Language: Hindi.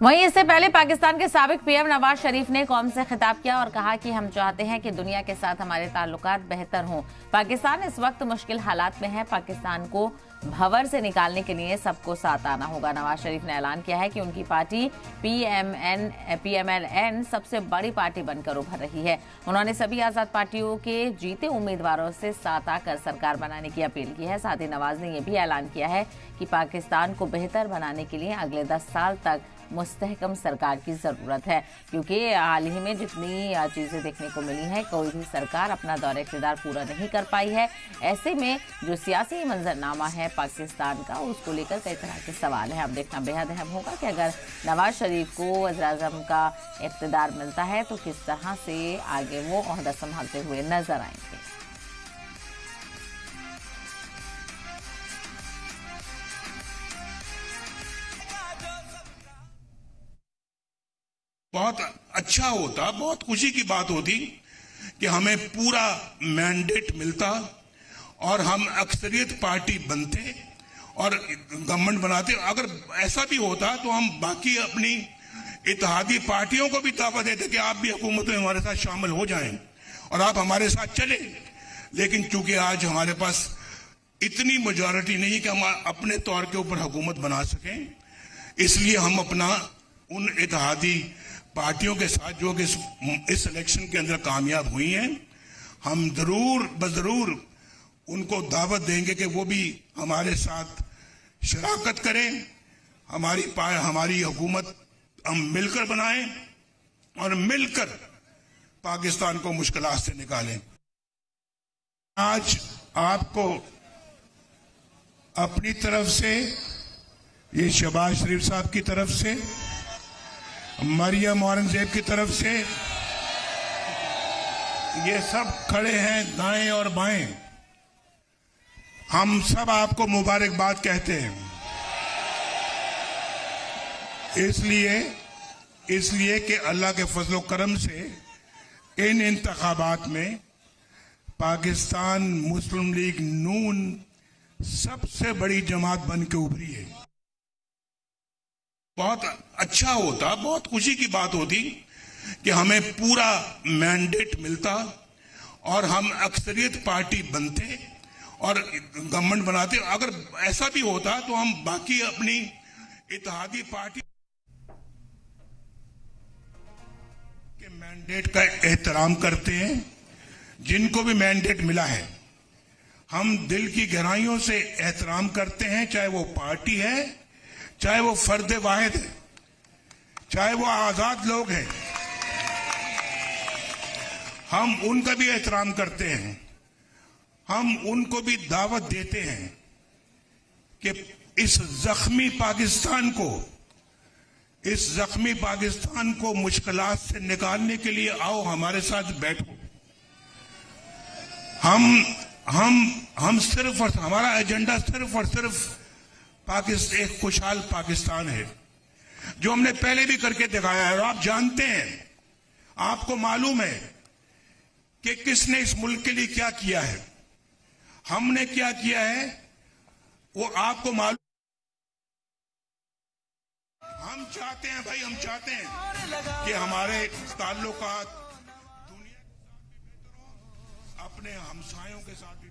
वहीं इससे पहले पाकिस्तान के साबिक पीएम नवाज शरीफ ने कौम से खिताब किया और कहा कि हम चाहते हैं कि दुनिया के साथ हमारे ताल्लुकात बेहतर हों। पाकिस्तान इस वक्त मुश्किल हालात में है। पाकिस्तान को भंवर से निकालने के लिए सबको साथ आना होगा। नवाज शरीफ ने ऐलान किया है कि उनकी पार्टी पीएमएलएन सबसे बड़ी पार्टी बनकर उभर रही है। उन्होंने सभी आजाद पार्टियों के जीते उम्मीदवारों से साथ आकर सरकार बनाने की अपील की है। साथ ही नवाज ने यह भी ऐलान किया है कि पाकिस्तान को बेहतर बनाने के लिए अगले 10 साल तक मुस्तहकम सरकार की जरूरत है, क्योंकि हाल ही में जितनी चीजें देखने को मिली हैं, कोई भी सरकार अपना दौर इक़्तिदार पूरा नहीं कर पाई है। ऐसे में जो सियासी मंजरनामा है पाकिस्तान का, उसको लेकर कई तरह के सवाल हैं। अब देखना बेहद अहम होगा कि अगर नवाज शरीफ को वज़ीर-ए-आज़म का इक़्तिदार मिलता है तो किस तरह से आगे वो ओहदा संभालते हुए नजर आएंगे। बहुत अच्छा होता, बहुत खुशी की बात होती कि हमें पूरा मैंडेट मिलता और हम अक्सरियत पार्टी बनते और गवर्नमेंट बनाते। अगर ऐसा भी होता तो हम बाकी अपनी इत्तेहादी पार्टियों को भी दावत देते कि आप भी हुकूमत में हमारे साथ शामिल हो जाएं और आप हमारे साथ चले। लेकिन चूंकि आज हमारे पास इतनी मेजॉरिटी नहीं कि हम अपने तौर के ऊपर हुकूमत बना सकें, इसलिए हम अपना उन इत्तेहादी पार्टियों के साथ जो कि इस इलेक्शन के अंदर कामयाब हुई हैं, हम जरूर उनको दावत देंगे कि वो भी हमारे साथ शराकत करें। हमारी हुकूमत हम मिलकर बनाएं और मिलकर पाकिस्तान को मुश्किलात से निकालें। आज आपको अपनी तरफ से, ये शहबाज शरीफ साहब की तरफ से, मरियम औरंगजेब की तरफ से, ये सब खड़े हैं दाएं और बाएं, हम सब आपको मुबारकबाद कहते हैं। इसलिए कि अल्लाह के फजलो करम से इन इंतखाबात में पाकिस्तान मुस्लिम लीग नून सबसे बड़ी जमात बन के उभरी है। बहुत अच्छा होता, बहुत खुशी की बात होती कि हमें पूरा मैंडेट मिलता और हम अक्सरियत पार्टी बनते और गवर्नमेंट बनाते। अगर ऐसा भी होता तो हम बाकी अपनी इत्तेहादी पार्टी के मैंडेट का एहतराम करते हैं। जिनको भी मैंडेट मिला है हम दिल की गहराइयों से एहतराम करते हैं, चाहे वो पार्टी है, चाहे वो फर्द वाहिद है, चाहे वो आजाद लोग हैं, हम उनका भी एहतराम करते हैं। हम उनको भी दावत देते हैं कि इस जख्मी पाकिस्तान को मुश्किलात से निकालने के लिए आओ, हमारे साथ बैठो। हम सिर्फ और हमारा एजेंडा सिर्फ और सिर्फ एक खुशहाल पाकिस्तान है, जो हमने पहले भी करके दिखाया है। और आप जानते हैं, आपको मालूम है कि किसने इस मुल्क के लिए क्या किया है, हमने क्या किया है, वो आपको मालूम। हम चाहते हैं भाई, हम चाहते हैं कि हमारे ताल्लुकात दुनिया के साथ भी बेहतर हो, अपने हमसायों के साथ भी